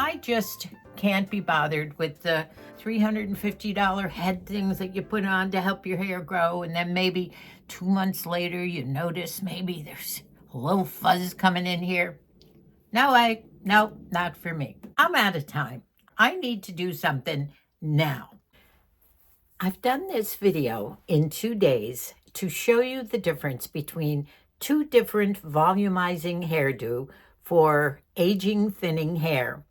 I just can't be bothered with the $350 head things that you put on to help your hair grow, and then maybe 2 months later you notice maybe there's a little fuzz coming in here. No, not for me. I'm out of time. I need to do something now. I've done this video in 2 days to show you the difference between two different volumizing hairdo for aging, thinning hair.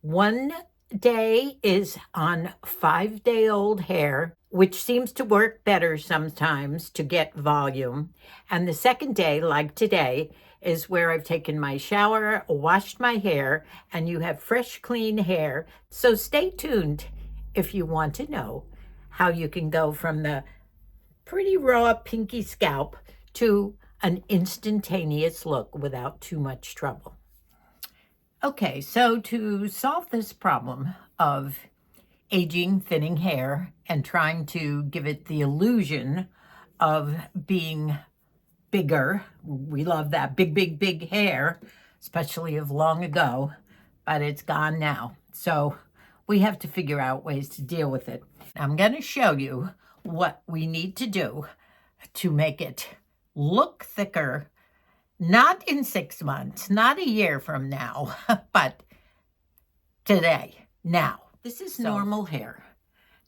One day is on 5-day-old hair, which seems to work better sometimes to get volume. And the second day, like today, is where I've taken my shower, washed my hair, and you have fresh, clean hair. So stay tuned if you want to know how you can go from the pretty raw pinky scalp to an instantaneous look without too much trouble. Okay, so to solve this problem of aging, thinning hair and trying to give it the illusion of being bigger, we love that big hair, especially of long ago, but it's gone now. So we have to figure out ways to deal with it. I'm going to show you what we need to do to make it look thicker, not in 6 months, not a year from now, but today, now. This is normal hair.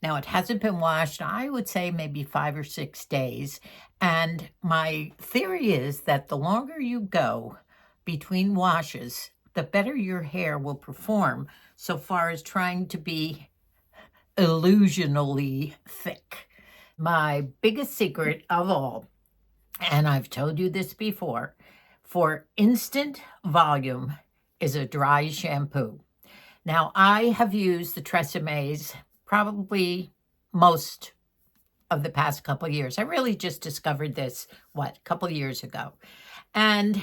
Now, it hasn't been washed, I would say maybe 5 or 6 days. And my theory is that the longer you go between washes, the better your hair will perform so far as trying to be illusionally thick. My biggest secret of all, and I've told you this before, for instant volume is a dry shampoo. Now, I have used the Treseme's probably most of the past couple of years. I really just discovered this, a couple of years ago. And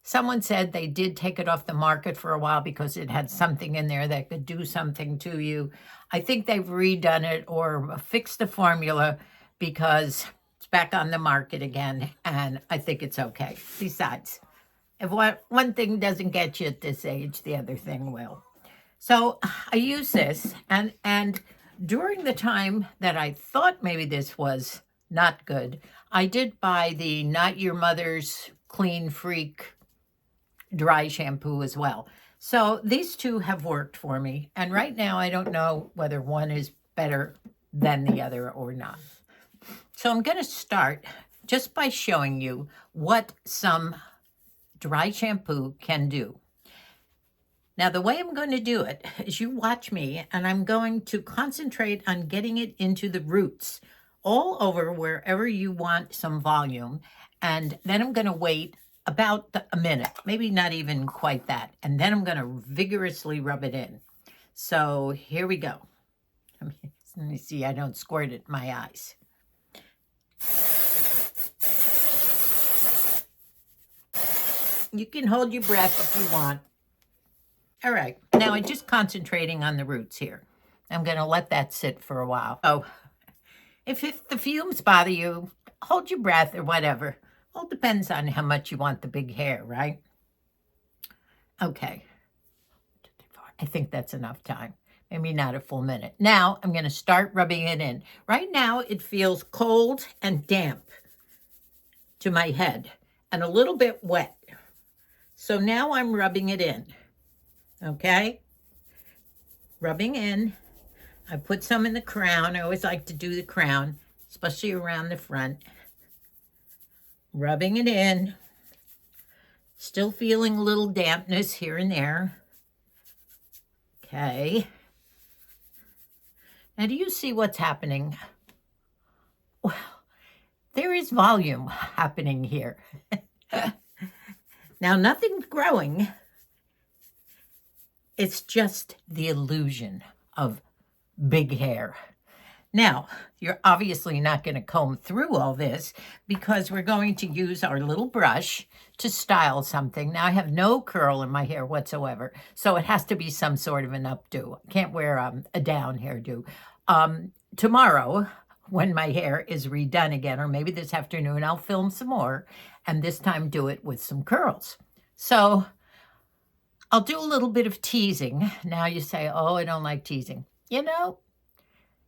someone said they did take it off the market for a while because it had something in there that could do something to you. I think they've redone it or fixed the formula because it's back on the market again, and I think it's okay. Besides, if one thing doesn't get you at this age, the other thing will. So I use this, and during the time that I thought maybe this was not good, I did buy the Not Your Mother's Clean Freak dry shampoo as well. So these two have worked for me, and right now I don't know whether one is better than the other or not. So I'm going to start just by showing you what some dry shampoo can do. Now, the way I'm going to do it is you watch me, and I'm going to concentrate on getting it into the roots, all over wherever you want some volume. And then I'm going to wait about a minute, maybe not even quite that. And then I'm going to vigorously rub it in. So here we go. Let me see, I don't squirt it in my eyes. You can hold your breath if you want. All right, now I'm just concentrating on the roots here. I'm going to let that sit for a while. Oh, if the fumes bother you, hold your breath or whatever. All depends on how much you want the big hair, right? Okay, I think that's enough time. Maybe not a full minute. Now I'm going to start rubbing it in. Right now it feels cold and damp to my head and a little bit wet. So now I'm rubbing it in. Okay, rubbing in. I put some in the crown. I always like to do the crown, especially around the front. Rubbing it in. Still feeling a little dampness here and there. Okay. Now, do you see what's happening? Well, there is volume happening here. Now, nothing's growing. It's just the illusion of big hair. Now, you're obviously not going to comb through all this because we're going to use our little brush to style something. Now, I have no curl in my hair whatsoever, so it has to be some sort of an updo. I can't wear a down hairdo. Tomorrow, when my hair is redone again, or maybe this afternoon, I'll film some more, and this time do it with some curls. So I'll do a little bit of teasing. Now you say, oh, I don't like teasing. You know,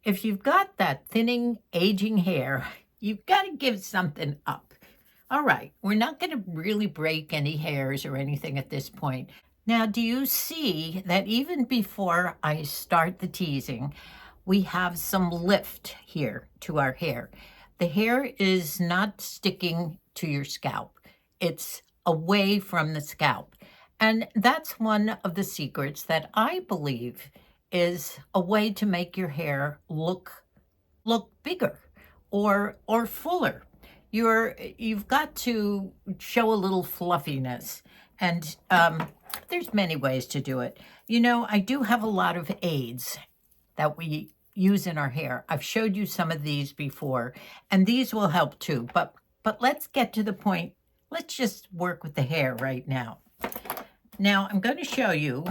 if you've got that thinning, aging hair, you've got to give something up. All right, we're not going to really break any hairs or anything at this point. Now, do you see that even before I start the teasing, we have some lift here to our hair? The hair is not sticking to your scalp, it's away from the scalp. And that's one of the secrets that I believe is a way to make your hair look bigger or fuller. You've got to show a little fluffiness, and there's many ways to do it. You know, I do have a lot of aids that we use in our hair. I've showed you some of these before, and these will help too. But let's get to the point. Let's just work with the hair right now. Now I'm going to show you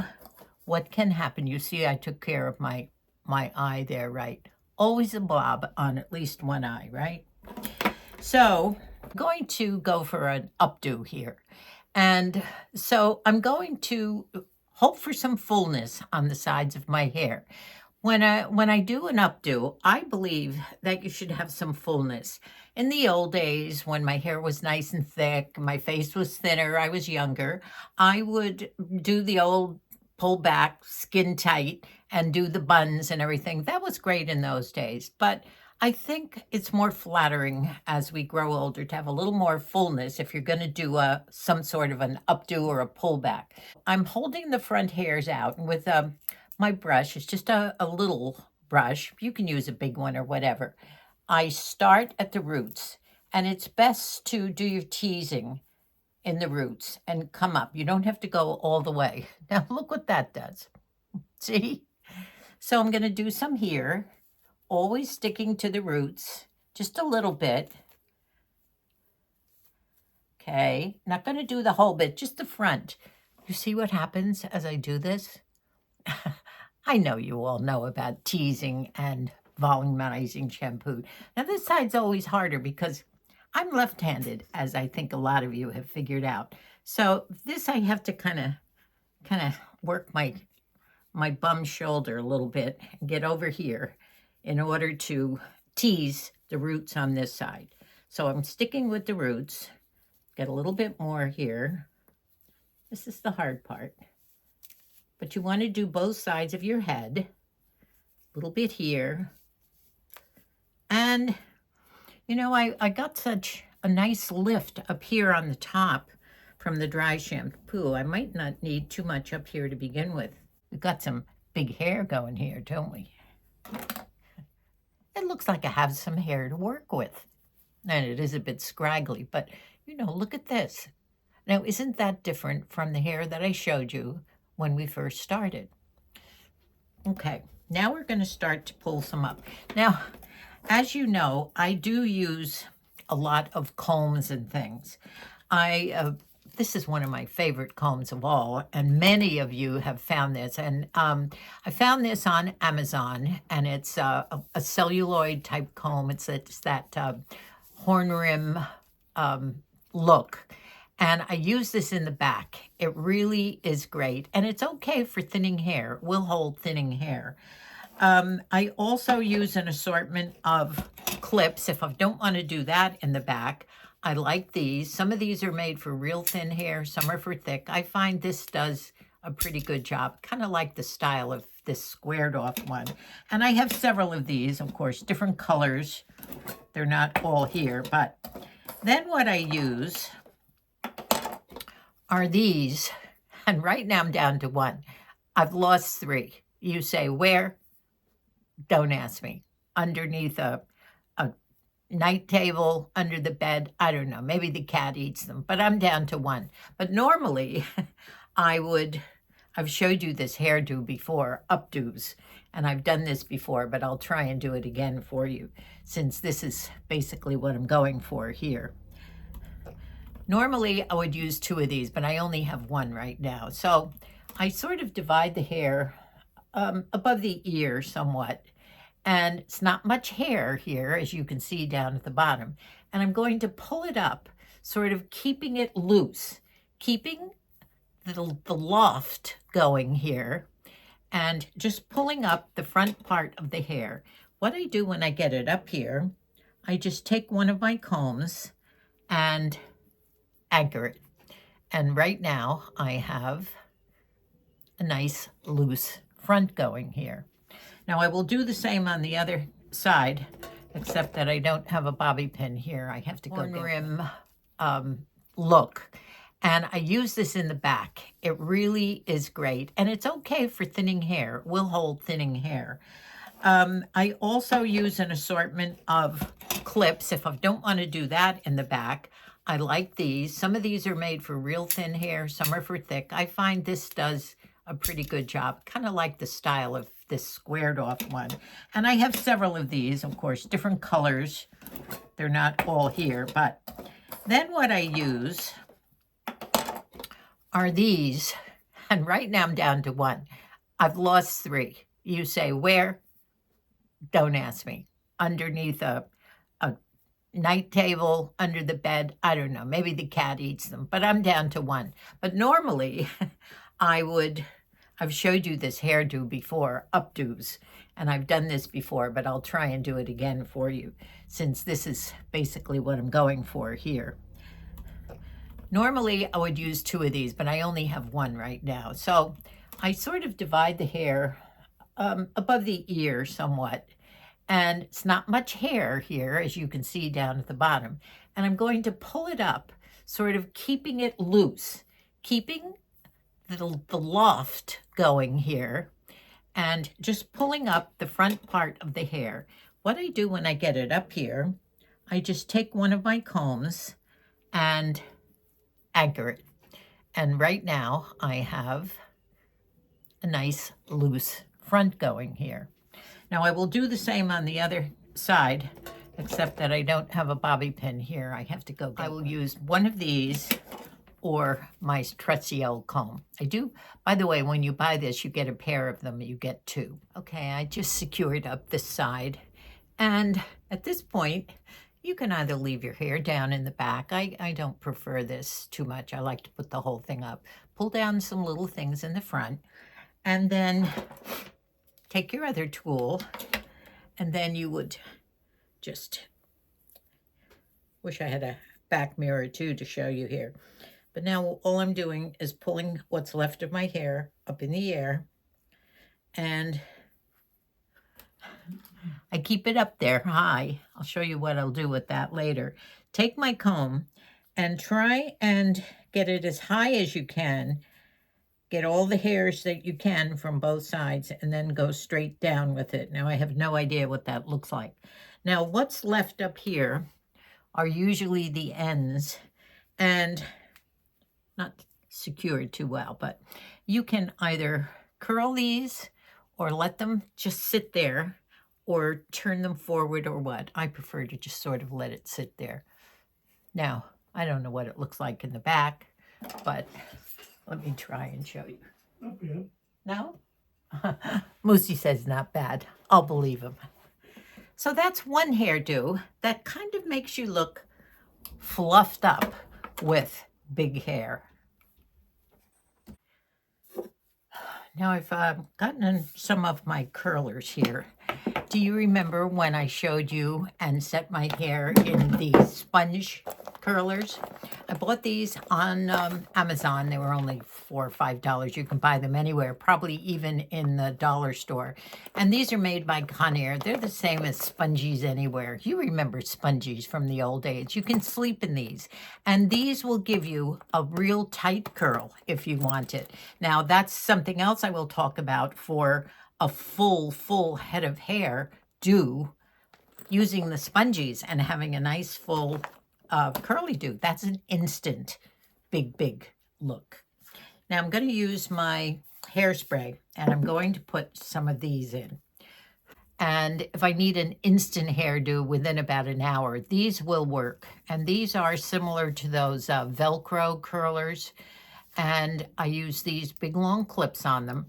what can happen. You see, I took care of my eye there, right? Always a blob on at least one eye, right? So I'm going to go for an updo here. And so I'm going to hope for some fullness on the sides of my hair. When I do an updo, I believe that you should have some fullness. In the old days, when my hair was nice and thick, my face was thinner, I was younger, I would do the old pull back, skin tight, and do the buns and everything. That was great in those days. But I think it's more flattering as we grow older to have a little more fullness if you're going to do some sort of an updo or a pullback. I'm holding the front hairs out, and with my brush, it's just a little brush. You can use a big one or whatever. I start at the roots, and it's best to do your teasing in the roots and come up. You don't have to go all the way. Now look what that does. See? So I'm going to do some here, always sticking to the roots, just a little bit. Okay, not going to do the whole bit, just the front. You see what happens as I do this? I know you all know about teasing and volumizing shampoo. Now this side's always harder because I'm left-handed, as I think a lot of you have figured out. So this I have to kind of work my bum shoulder a little bit and get over here in order to tease the roots on this side. So I'm sticking with the roots. Get a little bit more here. This is the hard part. But you want to do both sides of your head. A little bit here. And, you know, I got such a nice lift up here on the top from the dry shampoo. I might not need too much up here to begin with. We've got some big hair going here, don't we? It looks like I have some hair to work with. And it is a bit scraggly, but, you know, look at this. Now, isn't that different from the hair that I showed you when we first started? Okay, now we're going to start to pull some up. Now, as you know, I do use a lot of combs and things. This is one of my favorite combs of all, and many of you have found this. And I found this on Amazon, and it's a celluloid type comb. It's that horn rim look. And I use this in the back. It really is great. And it's okay for thinning hair. It will hold thinning hair. I also use an assortment of clips if I don't want to do that in the back. I like these. Some of these are made for real thin hair. Some are for thick. I find this does a pretty good job. Kind of like the style of this squared off one. And I have several of these, of course, different colors. They're not all here. But then what I use are these. And right now I'm down to one. I've lost three. You say, where? Don't ask me. Underneath a night table, under the bed. I don't know. Maybe the cat eats them, but I'm down to one. But normally I've showed you this hairdo before, updos, and I've done this before, but I'll try and do it again for you since this is basically what I'm going for here. Normally I would use two of these, but I only have one right now. So I sort of divide the hair above the ear somewhat. And it's not much hair here, as you can see down at the bottom. And I'm going to pull it up, sort of keeping it loose, keeping the loft going here and just pulling up the front part of the hair. What I do when I get it up here, I just take one of my combs and anchor it. And right now I have a nice loose front going here. Now I will do the same on the other side, except that I don't have a bobby pin here. I have to go get rim look. And I use this in the back. It really is great. And it's okay for thinning hair. It will hold thinning hair. I also use an assortment of clips if I don't want to do that in the back. I like these. Some of these are made for real thin hair. Some are for thick. I find this does a pretty good job. Kind of like the style of this squared off one. And I have several of these, of course, different colors. They're not all here. But then what I use are these. And right now I'm down to one. I've lost three. You say, where? Don't ask me. Underneath a night table, under the bed. I don't know. Maybe the cat eats them, but I'm down to one. But normally I've showed you this hairdo before, updos, and I've done this before, but I'll try and do it again for you since this is basically what I'm going for here. Normally I would use two of these, but I only have one right now. So I sort of divide the hair above the ear somewhat. And it's not much hair here, as you can see down at the bottom. And I'm going to pull it up, sort of keeping it loose, keeping the loft going here, and just pulling up the front part of the hair. What I do when I get it up here, I just take one of my combs and anchor it. And right now I have a nice loose front going here. Now I will do the same on the other side, except that I don't have a bobby pin here. I have to go get I will use one of these or my trusty old comb. I do, by the way, when you buy this, you get a pair of them. You get two. Okay, I just secured up this side. And at this point, you can either leave your hair down in the back. I don't prefer this too much. I like to put the whole thing up. Pull down some little things in the front. And then take your other tool, and then you would just, wish I had a back mirror too to show you here. But now all I'm doing is pulling what's left of my hair up in the air, and I keep it up there high. I'll show you what I'll do with that later. Take my comb and try and get it as high as you can. Get all the hairs that you can from both sides and then go straight down with it. Now I have no idea what that looks like. Now what's left up here are usually the ends and not secured too well, but you can either curl these or let them just sit there or turn them forward or what. I prefer to just sort of let it sit there. Now, I don't know what it looks like in the back, but let me try and show you. Not bad. No? Moosey says not bad. I'll believe him. So that's one hairdo that kind of makes you look fluffed up with big hair. Now I've gotten some of my curlers here. Do you remember when I showed you and set my hair in the sponge curlers? I bought these on Amazon. They were only $4 or $5. You can buy them anywhere, probably even in the dollar store. And these are made by Conair. They're the same as spongies anywhere. You remember spongies from the old days. You can sleep in these. And these will give you a real tight curl if you want it. Now, that's something else I will talk about for a full head of hair using the spongies and having a nice full curly do. That's an instant big look. Now I'm going to use my hairspray and I'm going to put some of these in. And if I need an instant hairdo within about an hour, these will work. And these are similar to those Velcro curlers. And I use these big long clips on them.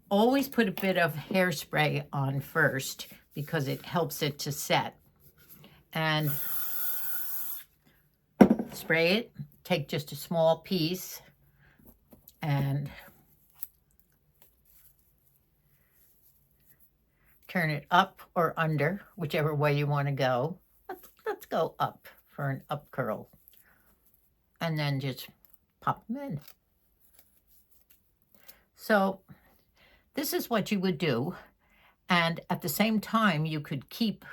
Always put a bit of hairspray on first because it helps it to set. And spray it, take just a small piece and turn it up or under, whichever way you want to go. Let's go up for an up curl. And then just pop them in. So this is what you would do. And at the same time, you could keep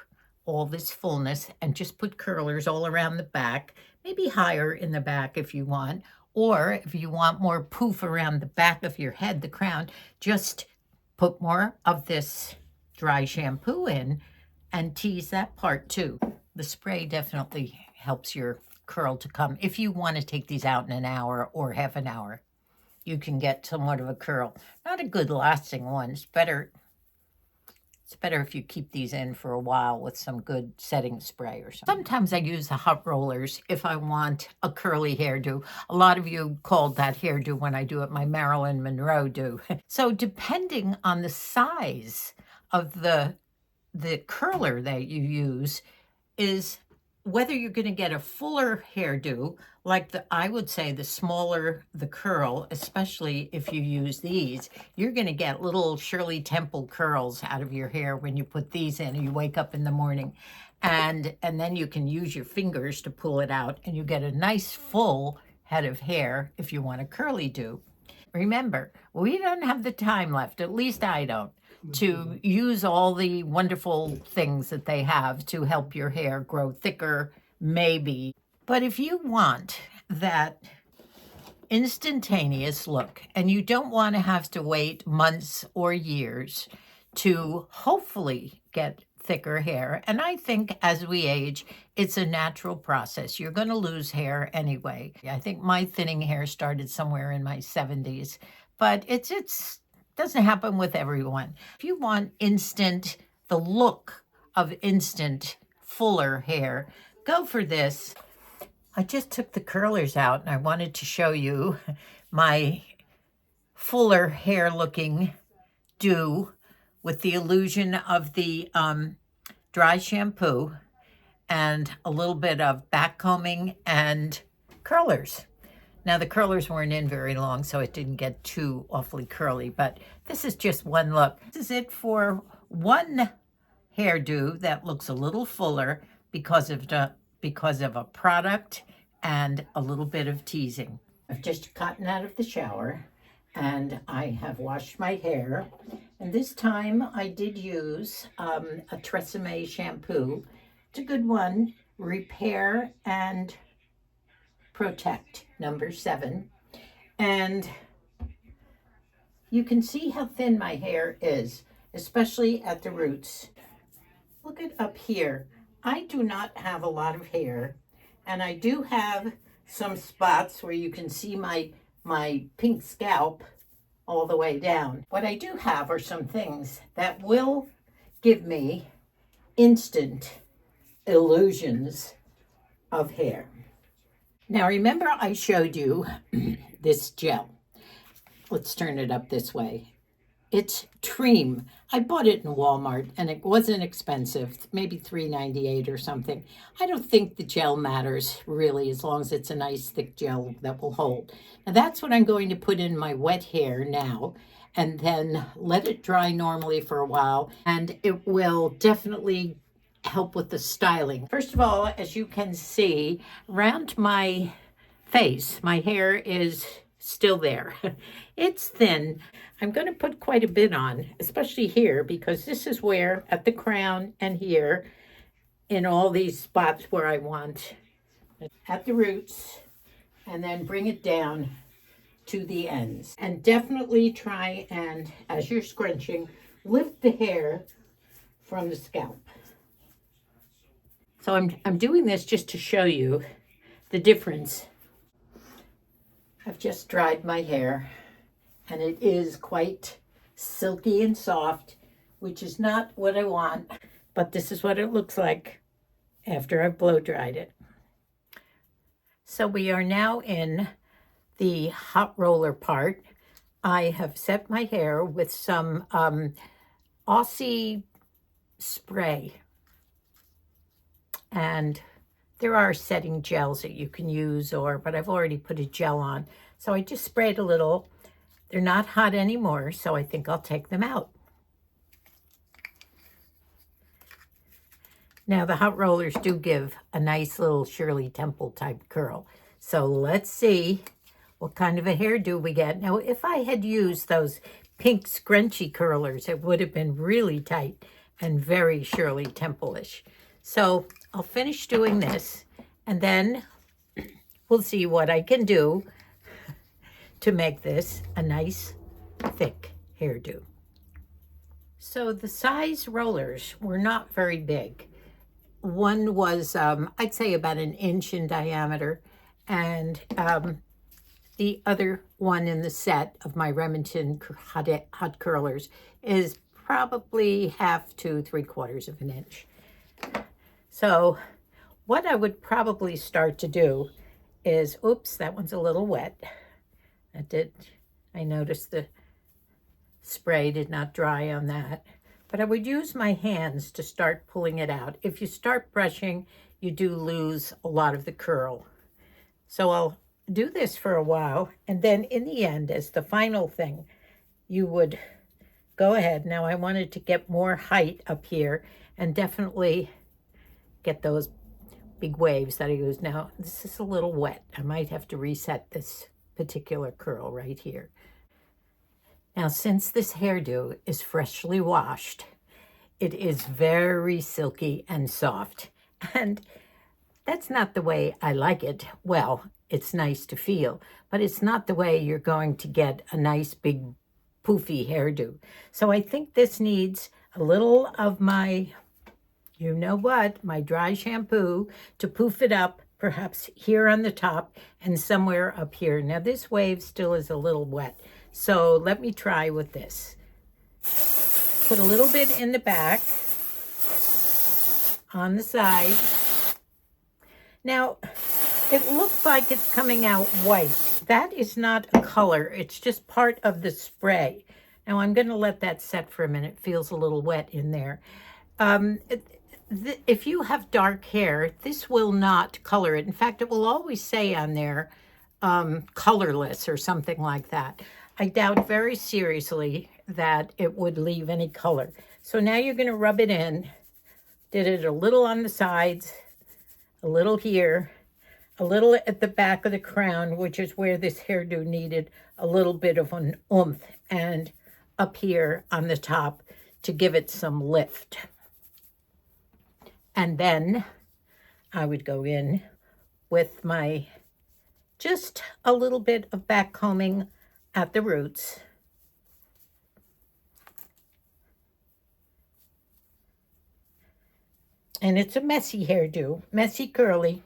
all this fullness and just put curlers all around the back, maybe higher in the back if you want, or if you want more poof around the back of your head, the crown, just put more of this dry shampoo in and tease that part too. The spray definitely helps your curl to come. If you want to take these out in an hour or half an hour, you can get somewhat of a curl. Not a good lasting one. It's better if you keep these in for a while with some good setting spray or something. Sometimes I use the hot rollers if I want a curly hairdo. A lot of you called that hairdo when I do it my Marilyn Monroe do. So depending on the size of the curler that you use is whether you're going to get a fuller hairdo, like I would say the smaller the curl, especially if you use these, you're going to get little Shirley Temple curls out of your hair when you put these in and you wake up in the morning. And then you can use your fingers to pull it out and you get a nice full head of hair if you want a curly do. Remember, we don't have the time left, at least I don't, to use all the wonderful things that they have to help your hair grow thicker, maybe. But if you want that instantaneous look and you don't want to have to wait months or years to hopefully get thicker hair, and I think as we age, it's a natural process. You're going to lose hair anyway. I think my thinning hair started somewhere in my 70s, but it's doesn't happen with everyone. If you want the look of instant, fuller hair, go for this. I just took the curlers out and I wanted to show you my fuller hair looking do with the illusion of the dry shampoo and a little bit of back combing and curlers. Now, the curlers weren't in very long, so it didn't get too awfully curly, but this is just one look. This is it for one hairdo that looks a little fuller because of a product and a little bit of teasing. I've just gotten out of the shower, and I have washed my hair, and this time I did use a Tresemme shampoo. It's a good one, Repair and Protect, number 7. And you can see how thin my hair is, especially at the roots. Look at up here. I do not have a lot of hair, and I do have some spots where you can see my pink scalp all the way down. What I do have are some things that will give me instant illusions of hair. Now, remember I showed you this gel. Let's turn it up this way. It's Treem. I bought it in Walmart, and it wasn't expensive, maybe $3.98 or something. I don't think the gel matters, really, as long as it's a nice thick gel that will hold. Now, that's what I'm going to put in my wet hair now, and then let it dry normally for a while, and it will definitely help with the styling. First of all, as you can see, around my face, my hair is still there. It's thin. I'm going to put quite a bit on, especially here, because this is where, at the crown and here, in all these spots where I want, at the roots, and then bring it down to the ends. And definitely try and, as you're scrunching, lift the hair from the scalp. So I'm doing this just to show you the difference. I've just dried my hair, and it is quite silky and soft, which is not what I want, but this is what it looks like after I've blow dried it. So we are now in the hot roller part. I have set my hair with some Aussie spray. And there are setting gels that you can use, but I've already put a gel on. So I just sprayed a little, They're not hot anymore, so I think I'll take them out. Now, the hot rollers do give a nice little Shirley Temple type curl. So let's see what kind of a hairdo we get. Now, if I had used those pink scrunchy curlers, it would have been really tight and very Shirley Temple-ish. So I'll finish doing this, and then we'll see what I can do to make this a nice, thick hairdo. So the size rollers were not very big. One was, I'd say, about 1 inch in diameter, and the other one in the set of my Remington hot curlers is probably 1/2 to 3/4 of an inch. So what I would probably start to do is, oops, that one's a little wet. I noticed the spray did not dry on that. But I would use my hands to start pulling it out. If you start brushing, you do lose a lot of the curl. So I'll do this for a while, and then in the end, as the final thing, you would go ahead. Now I wanted to get more height up here and definitely get those big waves that I use. Now, this is a little wet. I might have to reset this particular curl right here. Now, since this hairdo is freshly washed, it is very silky and soft. And that's not the way I like it. Well, it's nice to feel, but it's not the way you're going to get a nice big poofy hairdo. So I think this needs a little of my, you know what, my dry shampoo to poof it up, perhaps here on the top and somewhere up here. Now, this wave still is a little wet. So let me try with this. Put a little bit in the back, on the side. Now, it looks like it's coming out white. That is not a color. It's just part of the spray. Now, I'm going to let that set for a minute. It feels a little wet in there. If you have dark hair, this will not color it. In fact, it will always say on there, colorless or something like that. I doubt very seriously that it would leave any color. So now you're going to rub it in. Did it a little on the sides, a little here, a little at the back of the crown, which is where this hairdo needed a little bit of an oomph, and up here on the top to give it some lift. And then I would go in with my, just a little bit of back combing at the roots. And it's a messy hairdo, messy curly.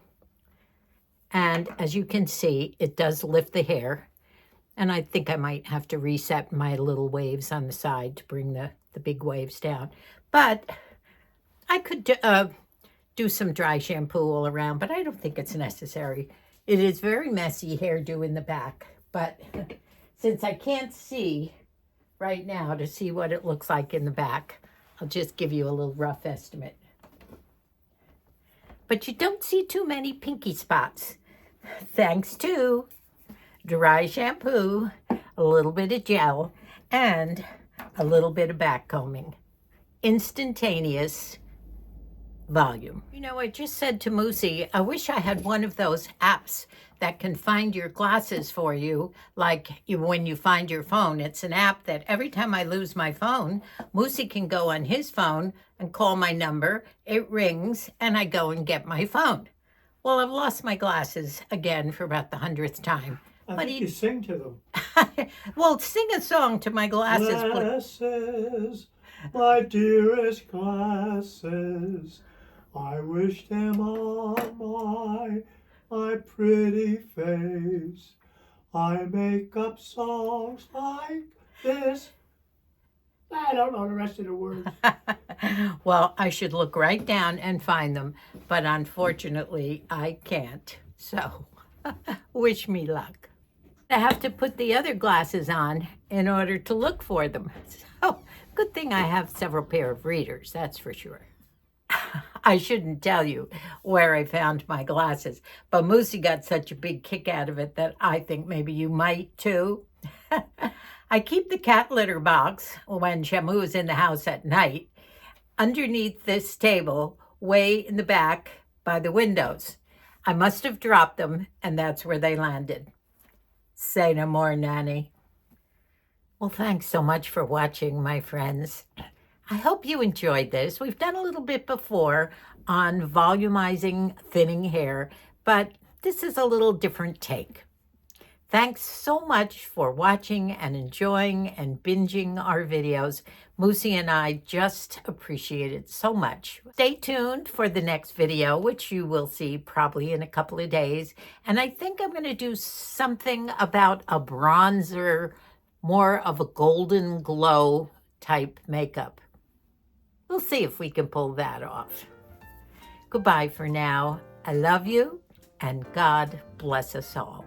And as you can see, it does lift the hair. And I think I might have to reset my little waves on the side to bring the big waves down. But I could do some dry shampoo all around, but I don't think it's necessary. It is very messy hairdo in the back, but since I can't see right now to see what it looks like in the back, I'll just give you a little rough estimate. But you don't see too many pinky spots, thanks to dry shampoo, a little bit of gel, and a little bit of back combing. Instantaneous volume. You know, I just said to Moosey, I wish I had one of those apps that can find your glasses for you, like when you find your phone. It's an app that every time I lose my phone, Moosey can go on his phone and call my number. It rings, and I go and get my phone. Well, I've lost my glasses again for about the 100th time. I think you sing to them. Well, sing a song to my glasses. Glasses, my dearest glasses, I wish them on my pretty face. I make up songs like this. I don't know the rest of the words. Well, I should look right down and find them, but unfortunately, I can't. So, wish me luck. I have to put the other glasses on in order to look for them. So, good thing I have several pair of readers, that's for sure. I shouldn't tell you where I found my glasses, but Moosey got such a big kick out of it that I think maybe you might too. I keep the cat litter box when Shamu is in the house at night underneath this table, way in the back by the windows. I must have dropped them, and that's where they landed. Say no more, Nanny. Well, thanks so much for watching, my friends. I hope you enjoyed this. We've done a little bit before on volumizing thinning hair, but this is a little different take. Thanks so much for watching and enjoying and binging our videos. Moosey and I just appreciate it so much. Stay tuned for the next video, which you will see probably in a couple of days. And I think I'm going to do something about a bronzer, more of a golden glow type makeup. We'll see if we can pull that off. Goodbye for now. I love you, and God bless us all.